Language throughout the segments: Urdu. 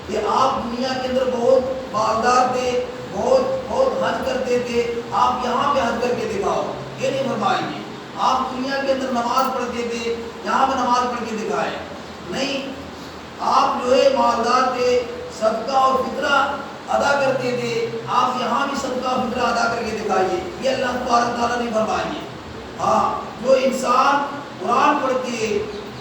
کہ آپ دنیا کے اندر بہت مالدار تھے، بہت حج کرتے پڑھتے تھے آپ یہاں پہ حج کر کے دکھاؤ، یہ نہیں فرمائیں گے۔ آپ دنیا کے اندر نماز پڑھتے تھے، یہاں پہ نماز پڑھ کے دکھائیں، نہیں۔ آپ جو ہے مالدار تھے، صدقہ اور فطرہ ادا کرتے تھے، آپ یہاں بھی صدقہ اور فطرہ ادا کر کے دکھائیے، یہ اللہ تبارک تعالیٰ نہیں فرمائیں گے۔ ہاں، جو انسان قرآن پڑھتی ہے،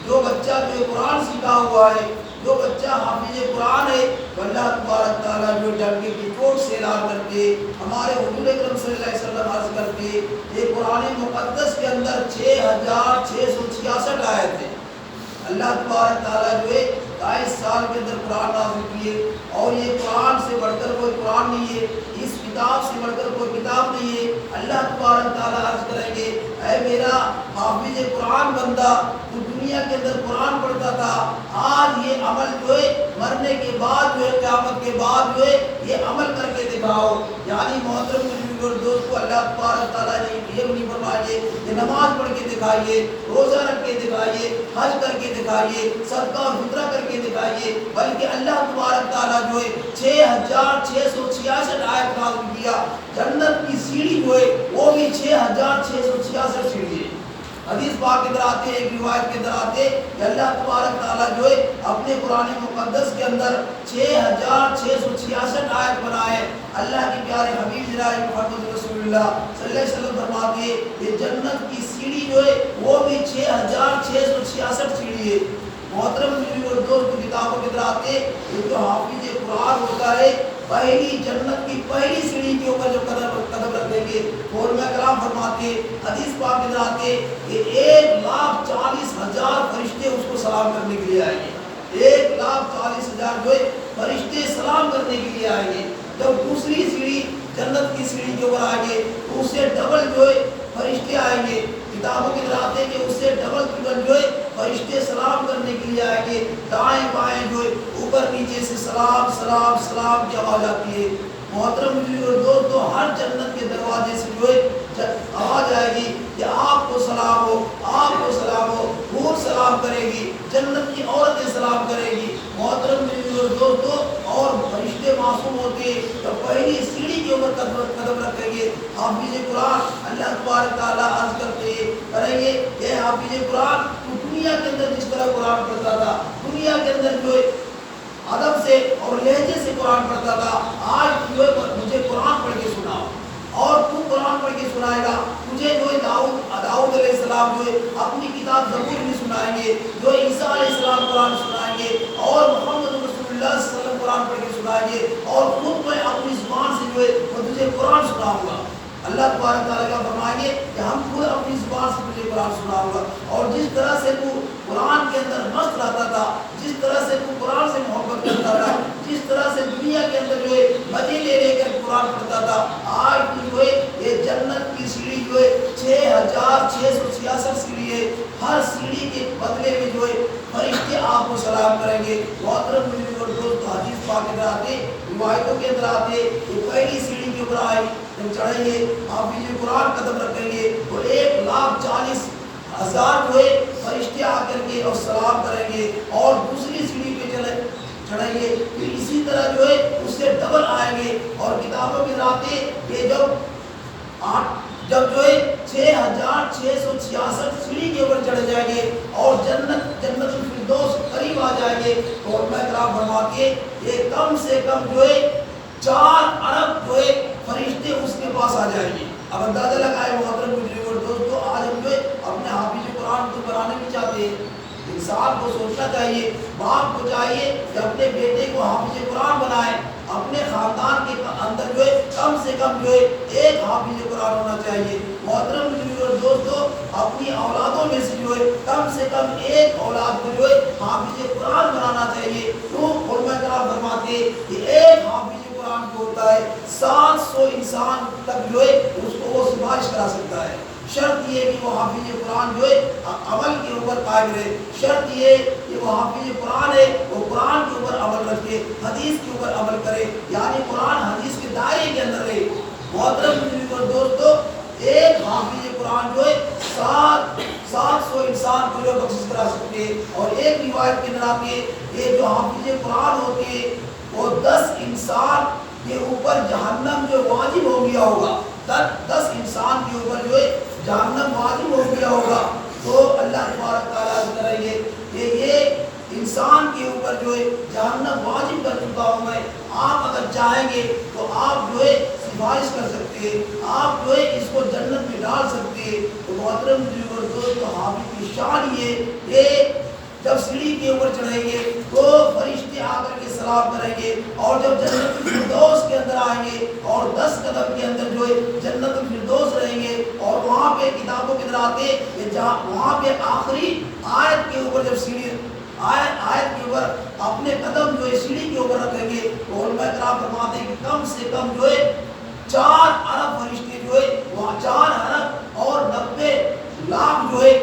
جو بچہ جو قرآن سیکھا ہوا ہے، جو بچہ حافظ قرآن ہے، تو اللہ تبارک تعالیٰ جو ڈنڈے کی چوٹ سے اعلان کرتے، ہمارے حضور اکرم صلی اللہ علیہ وسلم عرض کرتے، یہ قرآن مقدس کے اندر 6666 آیت ہیں۔ اللہ تبارک تعالیٰ جو ہے 22 سال کے اندر قرآن نازل کیے، اور یہ قرآن سے بڑھ کر کوئی قرآن نہیں ہے، اس کتاب سے بڑھ کر کوئی کتاب نہیں ہے۔ اللہ تبارک تعالیٰ عرض کریں گے، اے میرا حافظ قرآن بندہ، تو دنیا کے اندر قرآن پڑھتا تھا، آج یہ عمل جو ہے مرنے کے بعد جو ہے قیامت کے بعد جو ہے یہ عمل کر کے دکھاؤ۔ یعنی محترم اور دوست کو اللہ تبارک تعالیٰ نے یہ نہیں فرمائیے کہ نماز پڑھ کے دکھائیے، روزہ رکھ کے دکھائیے، حج کر کے دکھائیے، صدقہ اور فطرہ کر کے دکھائیے، بلکہ اللہ تبارک تعالیٰ جو ہے 6666 آیت نازل کیا۔ جنت کی سیڑھی جو ہے وہ بھی 6666 سیڑھی ہے۔ حدیث پاک کے اندر آتے ہیں، ایک روایت کے اندر آتے ہیں کہ اللہ تبارک تعالیٰ جو ہے اپنے قرآن مقدس کے اندر 6666 آیت بنائے۔ اللہ کے پیارے حبیب جناب محمد رسول اللہ صلی اللہ علیہ وسلم فرماتے ہیں یہ جنت کی سیڑھی جو ہے وہ بھی 6666 سیڑھی ہے۔ محترم اور دوست کتابوں کے اندر آتے ہیں جو حافظ قرآن ہوتا ہے، پہلی جنت کی پہلی سیڑھی کے اوپر جو قدم رکھیں گے، علماء کرام فرماتے ہیں، حدیث پاک کے اندر آتے ہیں کہ 1,40,000 فرشتے اس کو سلام کرنے کے لیے آئیں گے۔ 1,40,000 جو ہے فرشتے سلام کرنے کے لیے آئیں گے۔ جب دوسری سیڑھی جنت کی سیڑھی کے اوپر آئیں گے تو اس سے ڈبل جو ہے فرشتے آئیں گے۔ کتابوں کے اندر آتے ہیں کہ اس سے ڈبل ٹربل جو ہے فرشتے سلام کرنے کے لیے آئیں گے۔ دائیں بائیں جو ہے اوپر نیچے سے سلام سلام سلام کی آواز آتی ہے۔ محترم اور دوستو، ہر جنت کے دروازے سے جو ہے آواز آئے گی کہ آپ کو سلام ہو، آپ کو سلام ہو، حور سلام کرے گی، جنت کی عورتیں سلام کرے گی۔ محترم اور دوستو، اور فرشتے معصوم ہوتے تو پہلی سیڑھی کے اوپر قدم رکھیں گے۔ حافظ قرآن اللہ تبارک تعالیٰ عرض کریں گے کہ حافظ قرآن تو دنیا کے اندر جس طرح قرآن پڑھتا تھا، دنیا کے اندر جو ہے ادب سے اور لہجے سے قرآن پڑھتا تھا، آج جو ہے مجھے قرآن پڑھ کے سناؤ، اور تو قرآن پڑھ کے سنائے گا۔ مجھے جو ہے داؤد علیہ السلام جو ہے اپنی کتاب زبور بھی سنائیں گے، جو عیسیٰ علیہ السلام قرآن سنائیں گے، اور محمد رسول اللہ صلی اللہ علیہ وسلم قرآن پڑھ کے سنائیں گے، اور خود میں اپنی زبان سے جو ہے وہ تجھے قرآن سناؤں گا۔ اللہ تبارک تعالیٰ کا فرمائیں گے کہ ہم خود اپنی زبان سے تجھے قرآن سناؤں گا، اور جس طرح سے تو قرآن کے اندر مست رہتا تھا، جس طرح سے تو قرآن سے محبت کرتا تھا، جس طرح سے دنیا کے اندر جو ہے مزے لے کر قرآن پڑھتا تھا، آج تو جو ہے یہ جنت کی سیڑھی جو ہے 6666 سیڑھی ہے۔ ہر سیڑھی کے بدلے میں جو ہے فرشتے آپ کو سلام کریں گے۔ محترم اور دوست، حدیث پاک کے اندر آتے، روایتوں کے اندر آتے کہ پہلی سیڑھی کے اوپر آئے جب چڑھیں گے، حافظ قرآن قدم رکھیں گے تو 1,40,000 جو ہے فرشتے آ کر کے اور سلام کریں گے، اور دوسری سیڑھی پہ چڑھیں گے، پھر اسی طرح جو ہے اس سے ڈبل آئیں گے۔ اور کتابوں میں آتے کہ جب جو ہے 6666 سیڑھی کے اوپر چڑھ جائیں گے اور جنت الفردوس قریب آ جائیں گے، تو علماء کرام فرماتے ہیں یہ کم سے کم جو ہے 4 ارب جو ہے فرشتے اس کے پاس آ جائیں گے۔ اب اندازہ لگائے محترم اور دوستو، آج ہم جو ہے اپنے حافظ قرآن کو بنانے نہیں چاہتے ہیں۔ انسان کو سوچنا چاہیے، باپ کو چاہیے کہ اپنے بیٹے کو حافظ قرآن بنائے، اپنے خاندان کے اندر جو ہے کم سے کم جو ہے ایک حافظ قرآن ہونا چاہیے۔ محترم اور دوستو، اپنی اولادوں میں سے جو ہے کم سے کم ایک اولاد کو جو ہے حافظ قرآن بنانا چاہیے۔ تو علماء کرام فرماتے ہیں کہ ایک حافظ قرآن کو ہوتا ہے 700 انسان تک جو ہے اس کو وہ سفارش کرا سکتا ہے۔ شرط یہ کہ وہ حافظ قرآن جو ہے عمل کے اوپر قائم رہے، شرط یہ کہ وہ حافظ قرآن ہے وہ قرآن کے اوپر عمل رکھے، حدیث کے اوپر عمل کرے، یعنی قرآن حدیث کے دائرے کے اندر رہے۔ محترم اور دوستو، ایک حافظ قرآن جو ہے 700 انسان کو جو بخشش کرا سکتے ہیں۔ اور ایک روایت کے اندر آتی ہے یہ جو حافظ قرآن ہوتے ہیں وہ 10 انسان کے اوپر جہنم جو واجب ہو گیا ہوگا، 10 انسان کے اوپر جو ہے جہنم واجب ہو گیا ہوگا، تو اللہ تبارک تعالیٰ کریں گے کہ یہ انسان کے اوپر جو ہے جہنم واجب کر چکا ہوں میں، آپ اگر چاہیں گے تو آپ جو ہے سفارش کر سکتے ہیں، آپ جو ہے اس کو جنت میں ڈال سکتے ہیں۔ تو محترم دوست، حافظ کی شان یہ کہ جب سیڑھی کے اوپر چڑھیں گے تو فرشتے آ کر کے سلام کریں گے، اور جب جنت الفردوس کے اندر آئیں گے اور 10 قدم کے اندر جو ہے جنت الفردوس رہیں گے، اور وہاں پہ کتابوں کے اندر آتے وہاں پہ آخری آیت کے اوپر جب سیڑھی آیت کے اوپر اپنے قدم جو ہے سیڑھی کے اوپر رکھیں گے، تو علماء کرام فرماتے ہیں کہ کم سے کم جو ہے 4 ارب فرشتے جو ہے وہاں 4 ارب اور 90 لاکھ جو ہے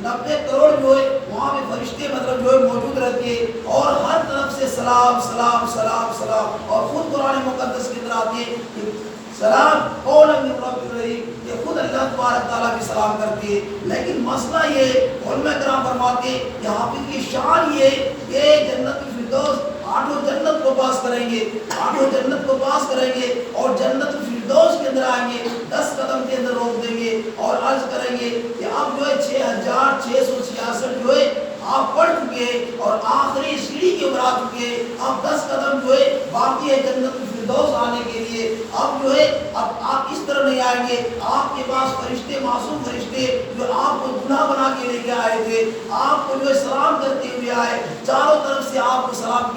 90 کروڑ جو ہے وہاں پہ فرشتے مطلب جو ہے موجود رہتے ہیں، اور ہر طرف سے سلام سلام سلام سلام، اور خود قرآن مقدس کے اندر آتے ہیں کہ سلام قولا من رب الرحیم، یہ خود اللہ تبارک تعالیٰ بھی سلام کرتی ہے۔ لیکن مسئلہ یہ علماء کرام فرماتے ہیں کہ حافظ کی شان یہ کہ جنت الفردوس 8 جنت کو پاس کریں گے، 8 جنت کو پاس کریں گے، اور جنت الفردوس کے اندر آئیں گے، 10 قدم کے اندر روک دیں گے اور عرض کریں گے کہ اب جو ہے 6666 جو ہے آپ پڑھ چکے ہیں اور آخری سیڑھی کے اوپر آ چکے ہیں، اب 10 قدم جو ہے باقی ہے جنت الفردوس آنے کے لیے۔ اب جو ہے اب آپ اس طرح نہیں آئیں گے، آپ کے پاس فرشتے معصوم فرشتے جو آپ کو گناہ بنا کے لے کے آئے تھے، آپ کو جو ہے سلام کرتے ہوئے آئے، چاروں طرف سے آپ کو سلام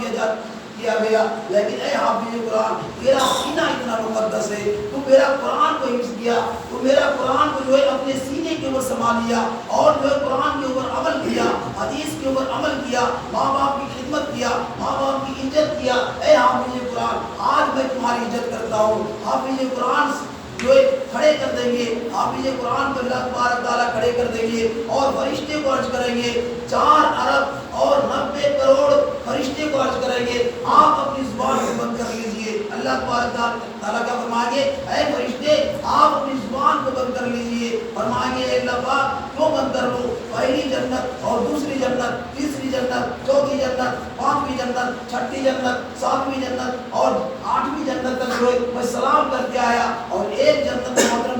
کیا گیا، لیکن اے حافظ قرآن تیرا سینہ اتنا مقدس ہے، تو میرا قرآن کو حفظ کیا، تو میرا قرآن کو جو ہے اپنے سینے کے اوپر سما لیا، اور جو ہے قرآن کے اوپر عمل کیا، حدیث کے اوپر عمل کیا، ماں باپ کی خدمت کیا، ماں باپ کی عزت کیا، اے حافظ قرآن آج میں تمہاری عزت کرتا ہوں۔ حافظ قرآن جو ہے کھڑے کر دیں گے، حافظ قرآن کو اللہ تبارک تعالیٰ کھڑے کر دیں گے، اور فرشتے کو عرض کریں گے، 4 ارب اور 90 کروڑ فرشتے کو عرض کریں گے آپ اپنی زبان کو بند کر لیجئے۔ اللہ تبارک تعالیٰ کیا فرمائیں گے، اے فرشتے آپ اپنی زبان کو بند کر لیجئے۔ فرمائیں گے اے اللہ پاک کیوں بند کر لوں، پہلی جنت اور دوسری جنت، تیسری جنت، چوتھی جنت، 5ویں جنت، 6ٹھی جنت، 7ویں جنت اور 8ویں جنت تک جو ہے میں سلام کر کے آیا، اور ایک جنت محترم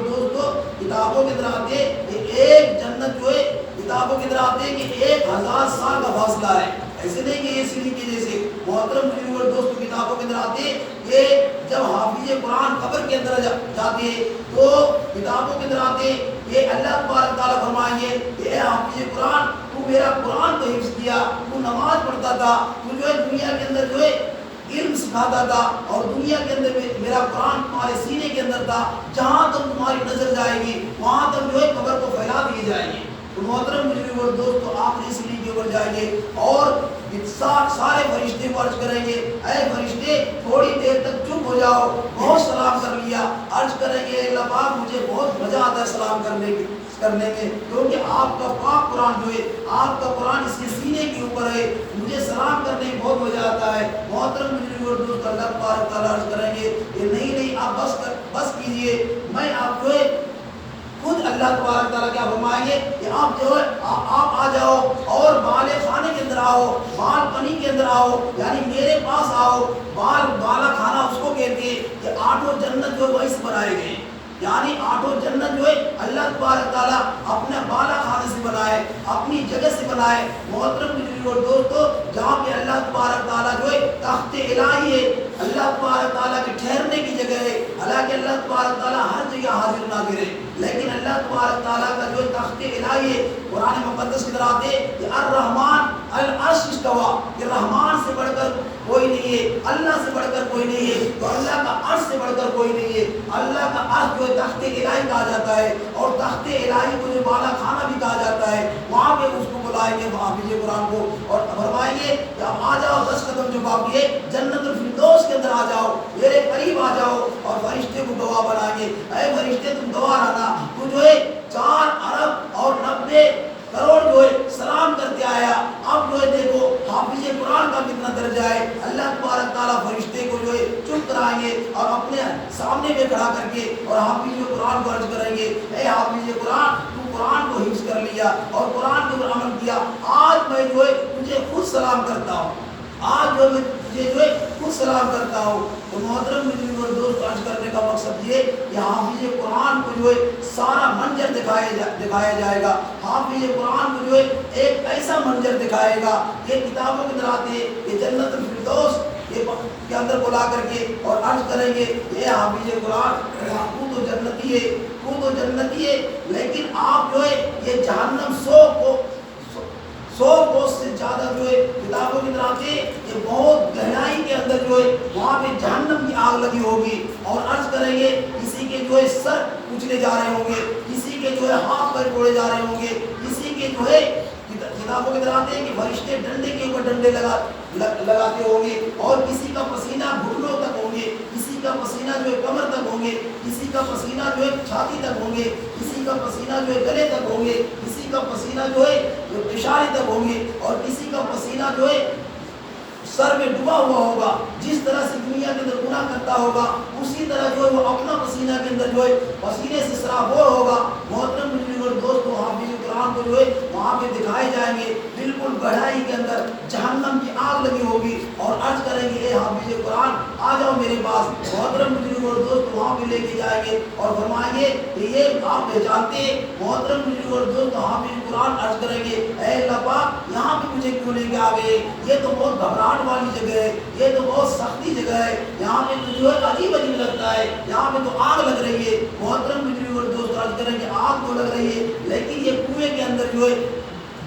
دوستو کتابوں کے اندر آتے کہ ایک جنت جو ہے کتابوں کے اندر آتے ہیں کہ 1000 سال کا فاصلہ ہے، ایسے نہیں کہ یہ سیڑھی کی جیسے۔ محترم دوستو کتابوں کے اندر آتے ہیں کہ جب حافظ قرآن قبر کے اندر جاتے ہیں تو کتابوں کے اندر آتے ہیں کہ اللہ تبارک تعالیٰ فرمائیں گے کہ اے حافظ قرآن تو میرا قرآن کو حفظ کیا، تو نماز پڑھتا تھا، تو جو ہے دنیا کے اندر جو ہے علم سکھاتا تھا، اور دنیا کے اندر میرا قرآن تمہارے سینے کے اندر تھا، جہاں تک تمہاری نظر جائے گی وہاں تک جو ہے قبر کو پھیلا دیے جائیں گے۔ تو محترم مجرم دوستو آخری سیڑھی کے اوپر جائیں گے، اور سارے فرشتے کو عرض کریں گے اے فرشتے تھوڑی دیر تک چپ ہو جاؤ، بہت سلام کر لیا، عرض کریں گے اللہ پاک مجھے بہت مزہ آتا ہے سلام کرنے میں، کیونکہ آپ کا پاک قرآن جو ہے آپ کا قرآن اس کے سینے کے اوپر ہے، مجھے سلام کرنے میں بہت مزہ آتا ہے۔ محترم مجرم دوست اللہ تبارک تعالیٰ عرض کریں گے کہ نہیں آپ بس کیجئے، میں آپ جو ہے خود اللہ تبارک تعالیٰ کیا فرمائیں گے کہ آپ جو ہے آپ آ جاؤ اور بالے خانے کے اندر آؤ، بال پنی کے اندر آؤ، یعنی میرے پاس آؤ۔ بالا کھانا اس کو کہتے ہیں کہ 8 جنت جو ویسے بنائے گئے، یعنی 8 جنت جو ہے اللہ تبارک تعالیٰ اپنے بالا خانے سے بنائے، اپنی جگہ سے بنائے۔ محترم دوستو جہاں پہ اللہ تبارک تعالیٰ جو ہے تخت الہی ہے، اللہ تبارک تعالیٰ کے ٹھہرنے کی جگہ ہے، حالانکہ اللہ تبارک تعالیٰ ہر جگہ حاضر ناظر ہے، لیکن اللہ تبارک تعالیٰ کا جو تخت الہی ہے قرآن مقدس کی طرح آتے کہ الرحمن العرش استوى، کہ رحمان سے بڑھ کر کوئی نہیں ہے، اللہ سے بڑھ کر کوئی نہیں ہے، تو اللہ کا عرش سے بڑھ کر کوئی نہیں ہے۔ اللہ کا عرش جو ہے تخت الہی کہا جاتا ہے، اور تخت الہی کو جو بالا خانہ بھی کہا جاتا ہے، وہاں پہ اس کو بلائیں گے حافظ قرآن کو اور فرمائیں گے کہ اب آ جاؤ، 10 قدم جو باقی ہے جنت الفردوس کے اندر آ جاؤ، میرے قریب آ جاؤ، اور فرشتے کو گواہ بنائیں گے اے فرشتے تم گواہ رہنا، تو جو ہے 4 ارب اور 90 کروڑ جو ہے سلام کرتے آیا۔ اب جو ہے دیکھو حافظ قرآن کا کتنا درجہ ہے، اللہ تبارک تعالیٰ فرشتے کو جو ہے چپ کرائیں گے اور اپنے سامنے میں کھڑا کر کے اور حافظ قرآن کو عرض کریں گے اے حافظ قرآن تو قرآن کو حفظ کر لیا اور قرآن کے اوپر عمل کیا، آج میں جو ہے تجھے خود سلام کرتا ہوں۔ آج جو میں تجھے جو ہے خود سلام کرتا ہوں۔ تو محترم بزرگوں اور دوست، عرض کرنے کا مقصد یہ کہ حافظ قرآن کو جو ہے سارا منظر دکھایا جائے گا۔ حافظ قرآن کو جو ہے ایک ایسا منظر دکھائے گا کہ کتابوں کے اندر آتے کہ جنت الفردوس کے اندر بلا کر کے اور عرض کریں گے اے حافظ قرآن، تو جنتی ہے، تو جنتی ہے، لیکن آپ جو ہے یہ جہنم 100 کوس سے زیادہ جو ہے کتابوں کی طرح سے یہ بہت گہرائی کے اندر جو ہے وہاں پہ جہنم کی آگ لگی ہوگی، اور عرض کریں گے کسی کے جو ہے سر کچلے جا رہے ہوں گے، کسی کے جو ہے ہاتھ پیر توڑے جا رہے ہوں گے، کسی کے جو ہے کتابوں کی طرح آتے ہیں کہ فرشتے ڈنڈے کے اوپر ڈنڈے لگاتے ہوں گے، اور کسی کا پسینہ گھٹنوں تک ہوں گے، کسی کا پسینہ جو ہے کمر تک ہوں گے، کسی کا پسینہ جو ہے چھاتی تک ہوں گے، کسی کا پسینہ جو ہے گلے تک ہوں گے، کسی کا پسینہ جو ہے پیشانی تک ہوں گے، اور کسی کا پسینہ جو ہے سر میں ڈوبا ہوا ہوگا۔ جس طرح سے دنیا کے اندر گناہ کرتا ہوگا اسی طرح جو ہے وہ اپنا پسینہ کے اندر جو ہے پسینے سے سرابور ہوگا۔ محترم بزرگ اور دوستو، حافظ قرآن کو جو ہے وہاں پہ دکھائے جائیں گے، بالکل گہرائی کے اندر جہنم کی آگ لگی ہوگی، اور عرض کریں گے اے حافظ قرآن آ جاؤ میرے پاس۔ محترم بزرگ اور دوست وہاں پہ لے کے جائیں گے اور فرمائیں گے کہ یہ آپ پہچانتے ہیں؟ محترم بزرگ اور دوست حافظ قرآن عرض کریں گے اے اللہ پاک یہاں پہ مجھے کیوں لے کے آ گئے؟ یہ تو بہت گھبراہٹ والی جگہ ہے، یہ تو بہت سختی جگہ ہے، یہاں پہ تو جو ہے عجیب لگتا ہے، یہاں پہ تو آگ لگ رہی ہے۔ محترم بزرگ اور دوست عرض کریں کہ آگ تو لگ رہی ہے، لیکن یہ کنویں کے اندر جو ہے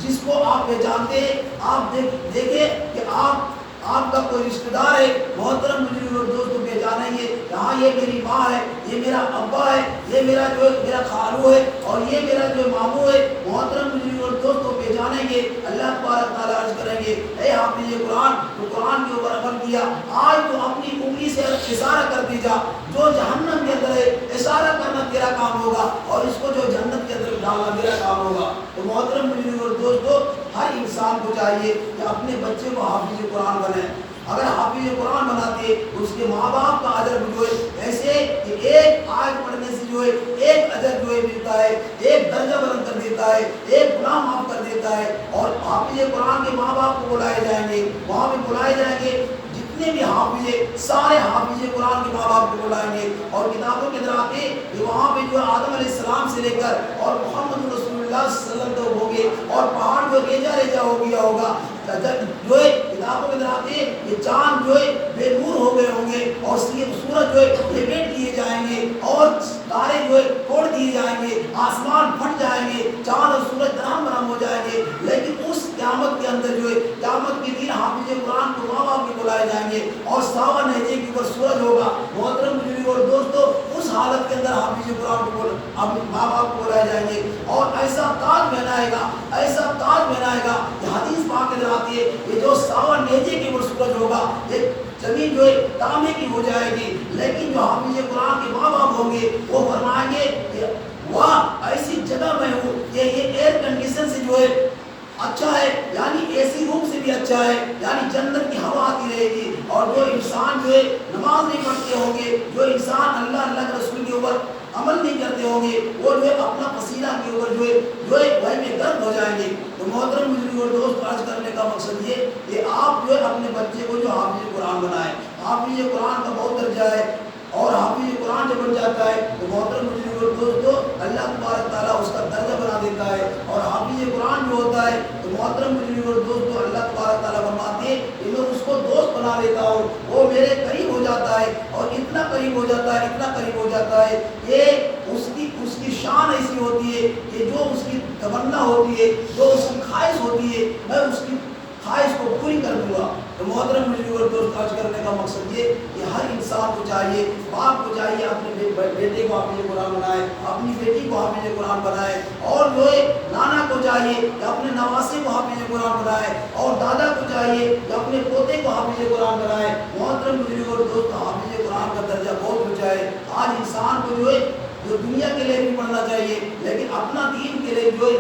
جس کو آپ پہچانتے ہیں، آپ دیکھیں کہ آپ کا کوئی رشتہ دار ہے، محترم بزرگ اور دوستوں پہچانیں گے ہاں یہ میری ماں ہے، یہ میرا ابا ہے، یہ میرا جو ہے میرا خالو ہے، اور یہ میرا جو ماموں ہے۔ محترم بزرگ اور دوستوں پہچانیں گے۔ اللہ تبارک تعالیٰ عرض کریں گے اے حافظ قرآن، تو قرآن کے اوپر عمل کیا، آج تو اپنی انگلی سے اشارہ کر دی جا، جو جہنم کے اندر ہے اشارہ کرنا تیرا کام ہوگا، اور اس کو جو جنت کے اندر ڈالنا میرا کام ہوگا۔ تو محترم بزرگ اور دوستوں، ہر انسان کو چاہیے کہ اپنے بچے کو حافظ قرآن بنائے۔ اگر حافظ قرآن بناتے تو اس کے ماں باپ کا اجر جو ہے ایسے کہ ایک آیت پڑھنے سے جو ہے ایک اجر جو ہے ملتا ہے، ایک درجہ بلند کر دیتا ہے، ایک گناہ معاف کر دیتا ہے۔ اور حافظ قرآن کے ماں باپ کو بلائے جائیں گے، وہاں پہ بلائے جائیں گے جتنے بھی حافظ، سارے حافظ قرآن کے ماں باپ کو بلائیں گے، اور کتابوں کے اندر آتے کہ وہاں پہ جو آدم علیہ السلام سے لے کر اور محمد رسول اللہ صلی اللہ علیہ وسلم ہوں گے، اور پہاڑ جو ریجا ہو گیا ہوگا، جو ہے کتابوں کے اندر آتے یہ چاند جو ہے بے نور ہو گئے ہوں گے، اور سورج جو ہے لپیٹ دیے جائیں گے، اور تارے جو ہے توڑ دیے جائیں گے، آسمان پھٹ جائیں گے، چاند اور سورج درہم برہم ہو جائیں گے، لیکن اس قیامت کے اندر جو ہے قیامت کے دن حافظ قرآن کو ماں باپ کے بلائے جائیں گے، اور ساوا نہجے کے اوپر سورج ہوگا۔ محترم بزرگ اور دوستو، اس حالت کے اندر حافظ قرآن کو اپنے ماں باپ کو بلائے جائیں گے، اور ایسا تاج پہنائے گا، ایسا تاج پہنائے گا کہ حدیث پاک کے اندر آتی ہے کہ جو ساوا نہجے کے اوپر سورج ہوگا، یہ زمین جو ہے تانبے کی ہو جائے گی، لیکن جو حافظ قرآن کے ماں باپ ہوں گے وہ فرمائیں گے کہ واہ ایسی جگہ میں ہوں کہ یہ ایئر کنڈیشن سے جو ہے اچھا ہے، یعنی اے سی روم سے بھی اچھا ہے، یعنی جنت کی ہوا آتی رہے گی۔ اور جو انسان جو ہے نماز نہیں پڑھتے ہوں گے، جو انسان اللہ کے رسول کے اوپر عمل نہیں کرتے ہوں گے، وہ جو ہے اپنا پسینہ کے اوپر جو ہے وہی میں گرم ہو جائیں گے۔ تو محترم بزرگ اور دوست، عرض کرنے کا مقصد یہ کہ آپ جو ہے اپنے بچے کو جو حافظ قرآن بنائیں۔ حافظ قرآن کا بہت درجہ ہے، اور حافظ قرآن جب بن جاتا ہے تو محترم بزرگ اور دوستو اللہ تبارک تعالیٰ اس کا درجہ بنا دیتا ہے، اور حافظ قرآن جو ہوتا ہے تو محترم بزرگ اور دوستو اللہ تبارک تعالیٰ فرماتے ہیں کہ میں اس کو دوست بنا لیتا ہوں، وہ میرے قریب ہو جاتا ہے، اور اتنا قریب ہو جاتا ہے، اتنا قریب ہو جاتا ہے کہ اس کی شان ایسی ہوتی ہے کہ جو اس کی تمنا ہوتی ہے، جو اس کی خواہش ہوتی ہے، میں اس کی خواہش کو پوری کر دوں گا۔ تو محترم بزرگ اور دوست، عرض کرنے کا مقصد یہ کہ ہر انسان کو چاہیے، باپ کو چاہیے اپنے بیٹے کو حافظ قرآن بنائے، اپنی بیٹی کو حافظ قرآن بنائے، اور جو ہے نانا کو چاہیے کہ اپنے نواسے کو حافظ قرآن بنائے، اور دادا کو چاہیے کہ اپنے پوتے کو حافظ قرآن بنائے۔ محترم بزرگ اور دوست، حافظ قرآن کا درجہ بہت اونچا ہے۔ آج انسان کو جو ہے جو دنیا کے لیے بھی پڑھنا چاہیے، لیکن اپنا دین کے لیے جو ہے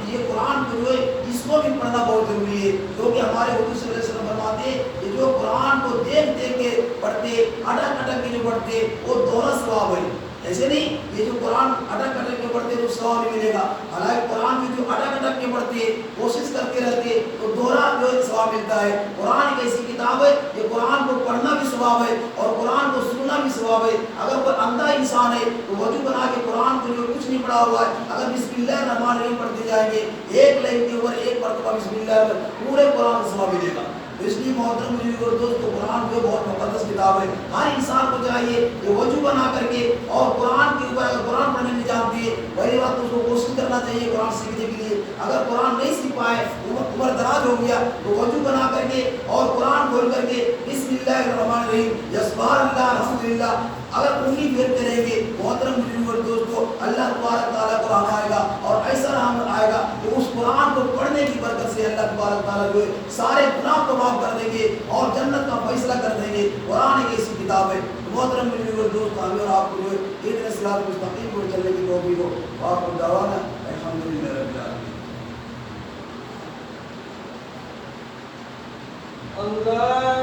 یہ قرآن کو جو ہے اس کو بھی پڑھنا بہت ضروری ہے، کیونکہ ہمارے حضور صلی اللہ علیہ وسلم فرماتے ہیں کہ جو قرآن کو دیکھ دیکھ کے پڑھتے، اٹک اٹک کے جو پڑھتے، وہ دوہرا ثواب ہے۔ ایسے نہیں یہ جو قرآن اٹک اٹک کے پڑھتے تو ثواب نہیں ملے گا، حالانکہ قرآن کی جو اٹک اٹک کے پڑھتے کوشش کرتے رہتے تو دوہرا جو ہے ثواب ملتا ہے۔ قرآن ایک ایسی کتاب ہے کہ قرآن کو پڑھنا بھی ثواب ہے اور قرآن کو سننا بھی ثواب ہے۔ اگر کوئی اندھا انسان ہے تو وضو بنا کے قرآن کو جو کچھ نہیں پڑھا ہوا ہے اگر بسم اللہ الرحمن الرحیم پڑھتے جائیں گے ایک لائن کے اوپر ایک مرتبہ بسم اللہ پورے قرآن کا ثواب ملے گا۔ اس لیے محترم بزرگ اور دوستو قرآن جو بہت مقدس کتاب ہے، ہر انسان کو چاہیے کہ وضو بنا کر کے اور قرآن کے اوپر اگر قرآن پڑھنے نہیں جانتی ہے پہلی بات تو اس کو کوشش کرنا چاہیے قرآن سیکھنے کے لیے۔ اگر قرآن نہیں سیکھ پائے عمر دراز ہو گیا تو وضو بنا کر کے اور قرآن کھول کر کے بسم اللہ الرحمن الرحیم یا سبحان اللہ الحمدللہ اگر انہی پھیرتے رہیں گے محترم بزرگ اور دوستو اللہ تبارک تعالیٰ کو رحم آئے گا اور ایسا رحم آئے گا کہ اس قرآن کو پڑھنے کی برکت سے اللہ تبارک تعالیٰ جو ہے سارے گناہ کو معاف کر دیں گے اور جنت کا فیصلہ کر دیں گے۔ قرآن ایک ایسی کتاب ہے محترم بزرگ اور دوست، ہمیں اور آپ کو جو ہے اتنے صراط مستقیم پر چلنے کی توفیق ہو۔ وآخر دعوانا الحمدللہ رب العالمین۔ اللہ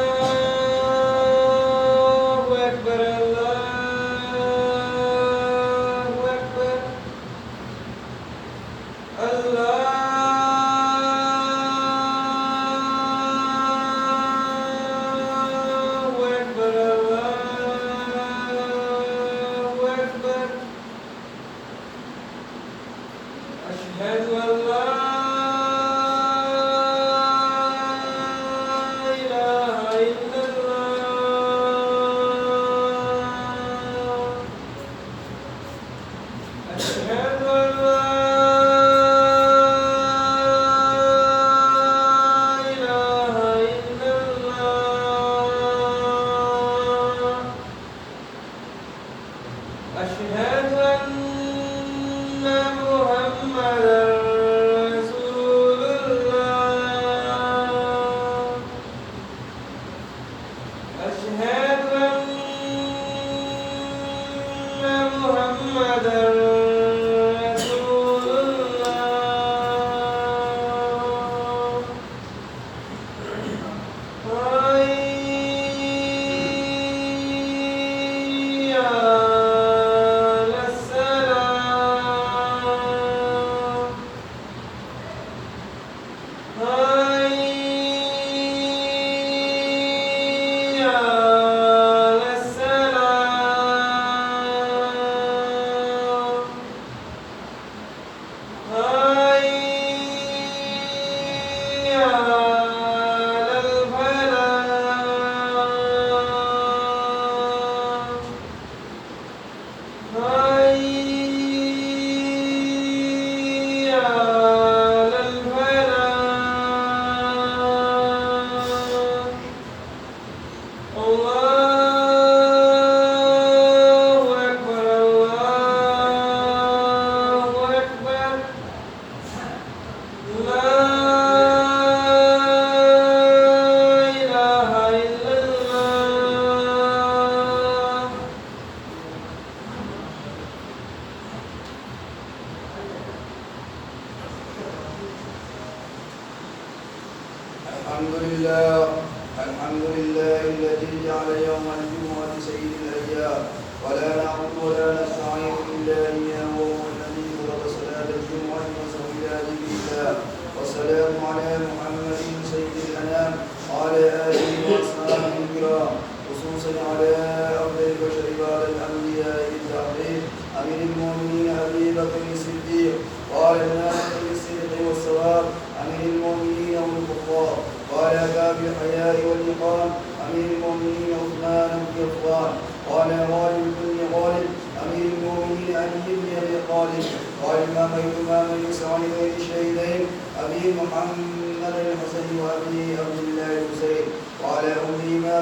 الحمد لله الذي جعل يوم الجمعة سيد الأيام ولا نعبد ولا نستعين إلا إياه وهو الذي فرض صلاة الجمعة وصلاة الإسلام والسلام على محمد سيد الأنام وعلى آله وأصحابه الكرام خصوصا على أفضل البشر بعد الأنبياء بالتعظيم أمير المؤمنين أبي بكر الصديق وعلى الناس بالصدق والصواب أمير المؤمنين والكفار وعلى باب الحياء والإقام أمير المؤمنين عثمان بن عفان وعلى غالب بن غالب أمير المؤمنين علي بن أبي طالب وعلى الإمام علي بن الشهيدين أبي محمد الحسن وأبي عبد الله الحسين وعلى أمهما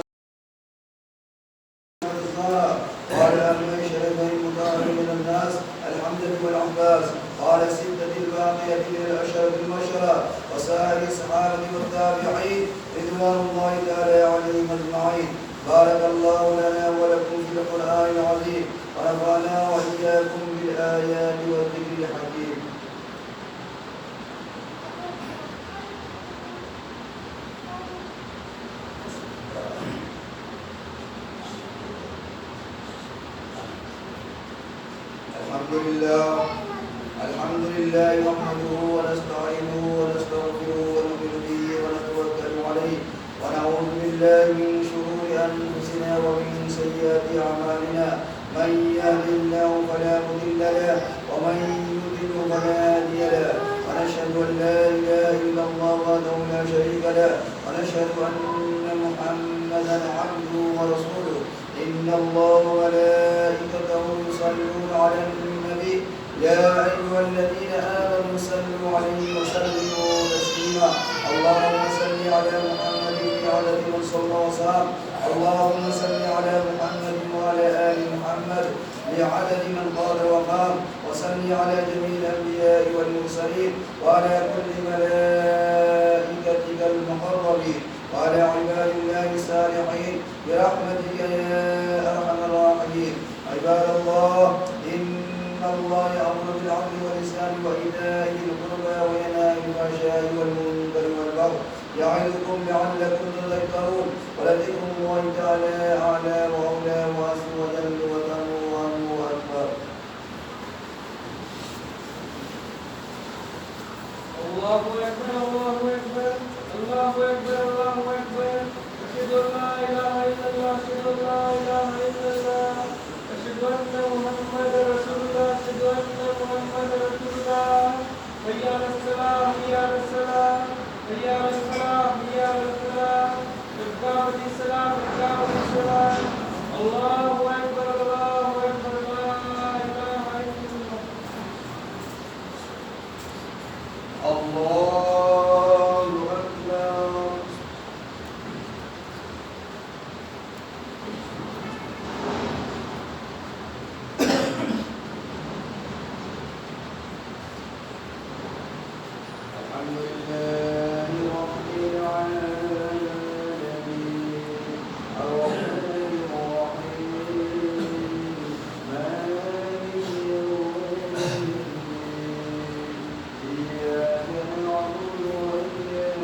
وعلى أبناء الشريفين المطهرين من الناس الحمد والعباس وعلى الستة الباقية من الأشهر المبشرة وسائر الصحابة والتابعين رضوان الله تعالى عليهم أجمعين. بارك الله لنا ولكم في القرآن العظيم ونفعنا وإياكم بالآيات والذكر الحكيم. الحمد لله نحمده ونستعينه ونستغفره ونؤمن به ونتوكل عليه ونعوذ بالله من شرور أنفسنا ومن سيئات أعمالنا من يهد الله فلا مضل له ومن يضلل فلا هادي له ونشهد أن لا إله إلا الله وحده لا شريك له ونشهد أن محمدا عبده ورسوله إن الله وملائكته يصلون على النبي يا أيها الذين آمنوا صلوا عليه وسلموا تسليما اللهم صل على محمد وعلى آل من صلى وسلم اللهم صل على محمد وعلى آل محمد بعدد من قال وقام وصل على جميع الأنبياء والمرسلين وعلى كل ملائكتك المقربين وعلى عباد الله الصالحين برحمتك يا أرحم الراحمين عباد الله إن الله يأمر بالعدل والإحسان وإيتاء ذي القربى وينهى عن الفحشاء والمنكر والبغي يعظكم لعلكم تذكرون ولذكر الله تعالى أعلى وأولى وعز وجل وتنوع أكبر. الله أكبر الله أكبر الله أكبر الله أكبر أشهد أن لا إله إلا الله أشهد أن لا إله إلا الله أشهد أن محمدا رسول الله أشهد أن محمدا رسول الله حي على الصلاة حي على الصلاة حي على الصلاة حي على الصلاة قد قامت الصلاة قد قامت الصلاة الله أكبر الله أكبر لا إله إلا الله. الله أكبر. الحمد لله رب العالمين الرحمن الرحيم مالك يوم الدين إياك نعبد وإياك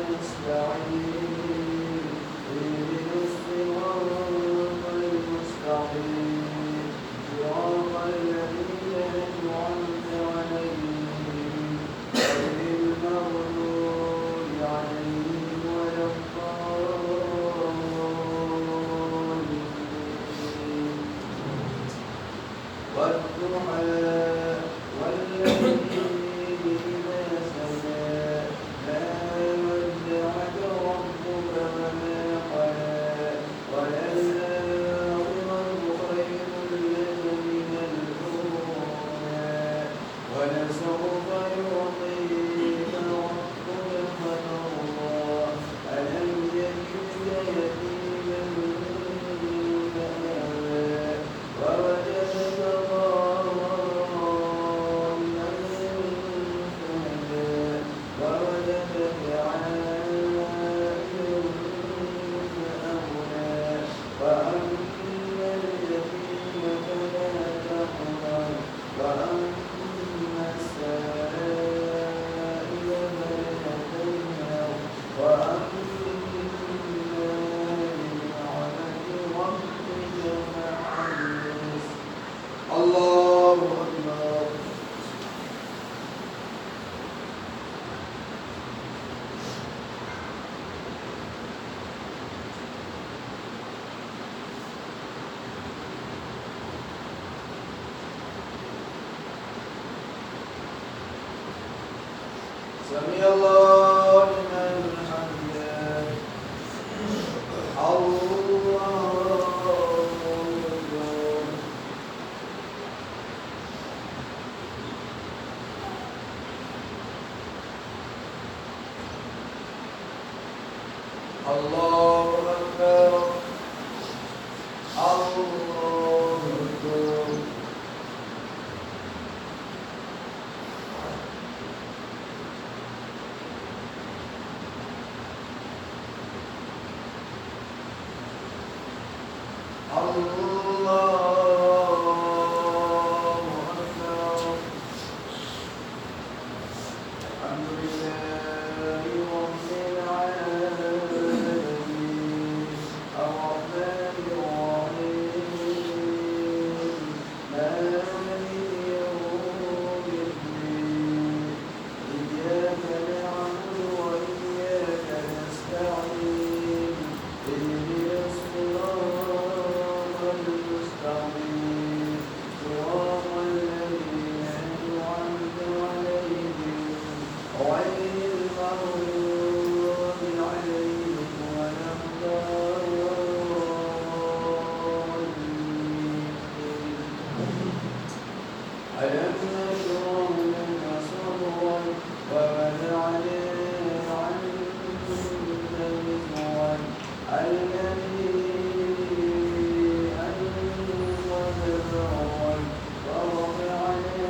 نستعين اهدنا الصراط المستقيم صراط الذين أنعمت عليهم غير المغضوب عليهم ولا الضالين والضحى والليل إذا سجى ما ودعك ربك وما قلى وللآخرة خير لك من الأولى ولسوف يعطيك ربك فترضى ألم يجدك يتيما فآوى ووجدك ضالا فهدى ووجدك عائلا فأغنى وأما اليتيم فلا تقهر وأما السائل فلا تنهر وأما بنعمة ربك فحدث. الله أكبر. سمع الله لمن حمده. الله أكبر. الله أكبر. الله أكبر. الرحمن الرحيم المستقيم صراط الذين أنعمت عليهم غير المغضوب عليهم ولا الضالين. ألم نشرح لك صدرك ووضعنا عنك وزرك الذي أنقض ظهرك ورفعنا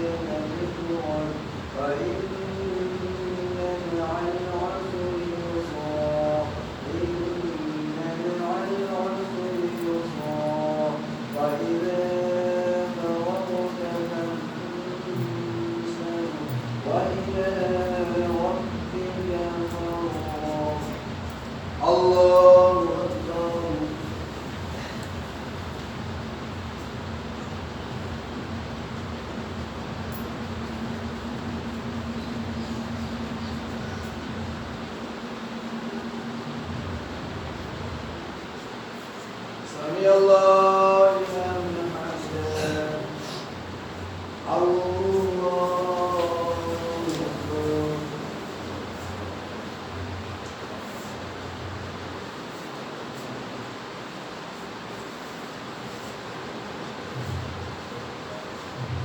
لك ذكرك فإن مع العسر يسرا إن مع العسر يسرا فإذا فرغت فانصب وإلى ربك فارغب. الله أكبر. سمع الله لمن حمده. الله أكبر.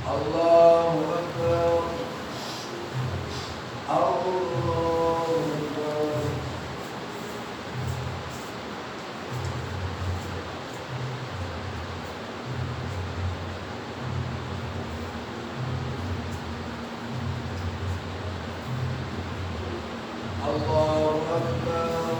الله أكبر. الله أكبر. الله أكبر.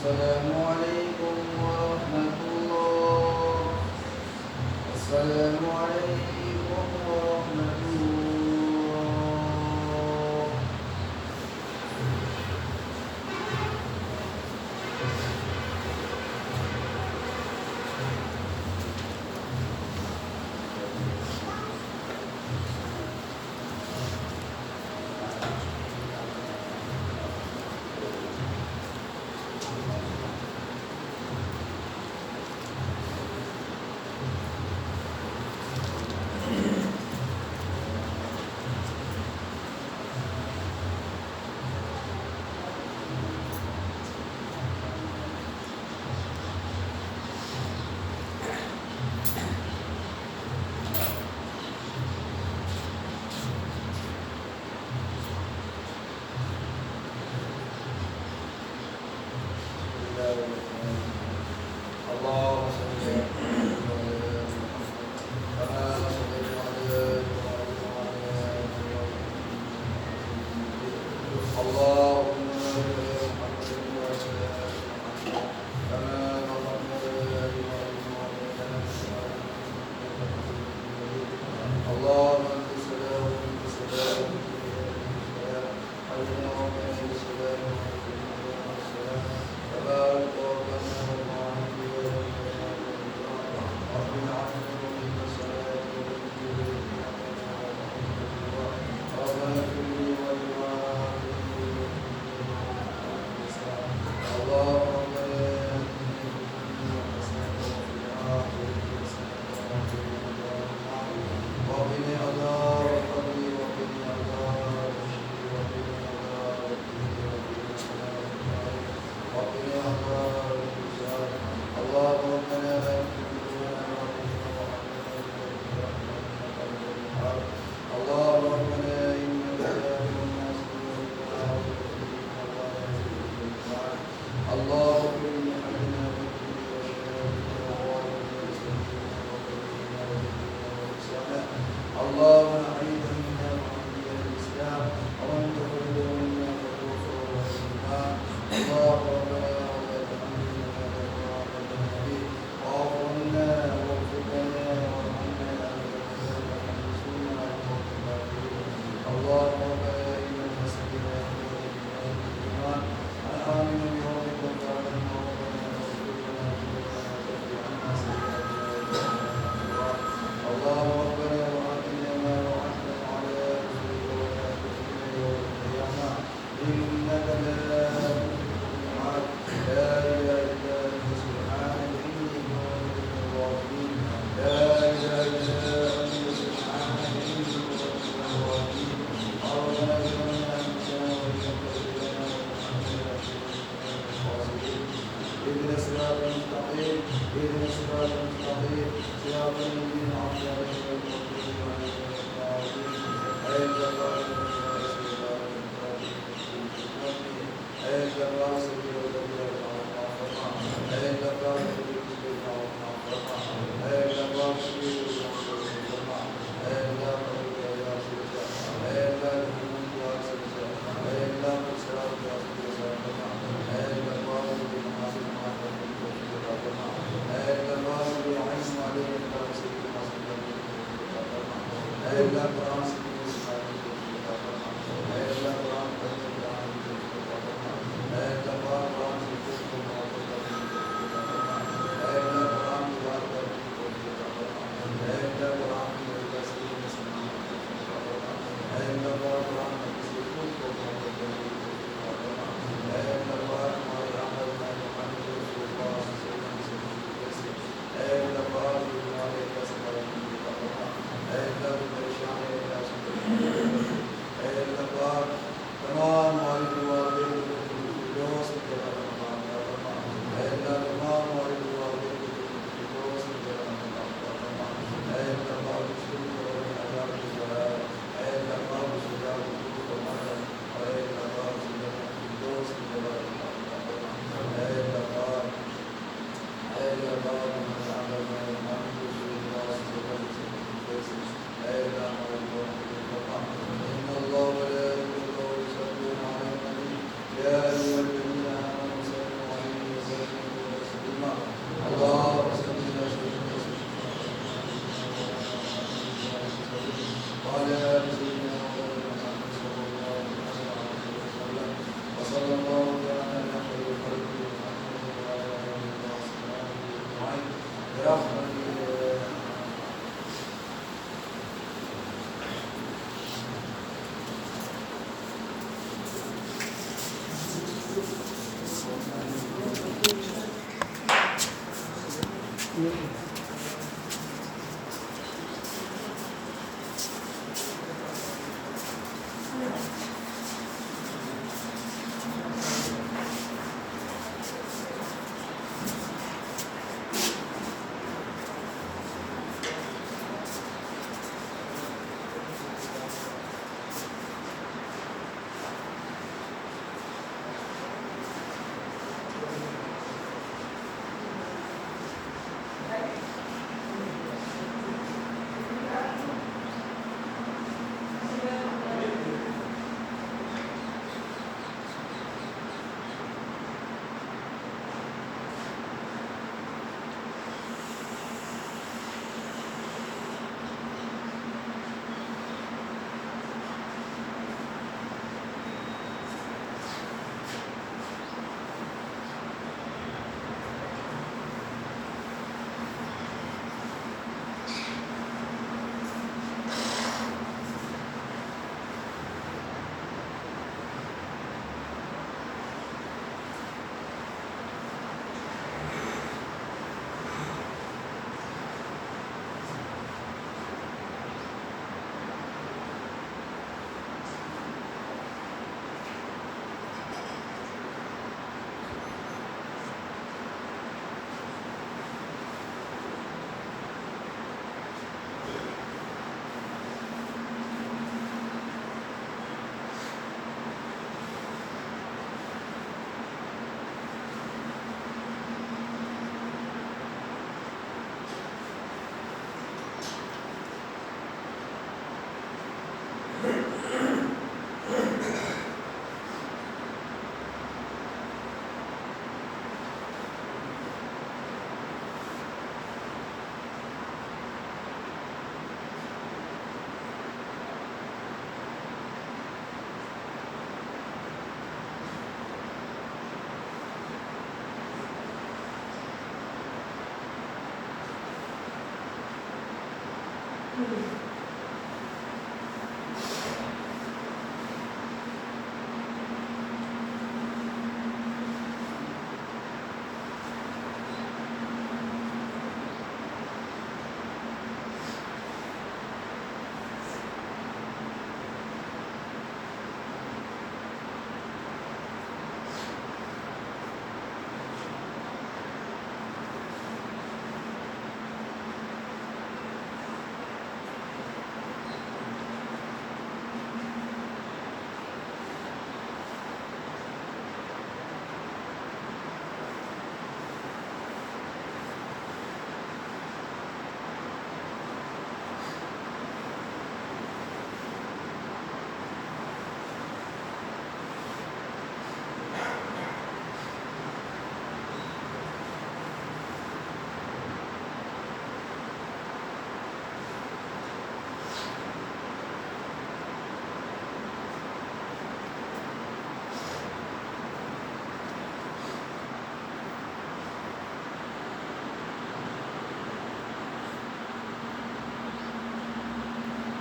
السلام عليكم ورحمة الله. السلام عليكم ورحمة الله. اللهم ربنا إنك سميع الدعاء آمين بيومكم فآمنا ربنا واغفر لنا ذنوبنا وكفر عنا سيئاتنا اللهم ربنا وآتنا ما وعدتنا على رسلك ولا تخزنا يوم القيامة إنك لا تخلف الميعاد لا إله إلا أنت سبحانك إني كنت من الظالمين لا إله إلا أنت سبحانك إني كنت من الظالمين ربنا ظلمنا أنفسنا وإن لم تغفر لنا اهدنا الصراط المستقيم اهدنا الصراط المستقيم صراط الذين أنعمت عليهم غير المغضوب عليهم ولا الضالين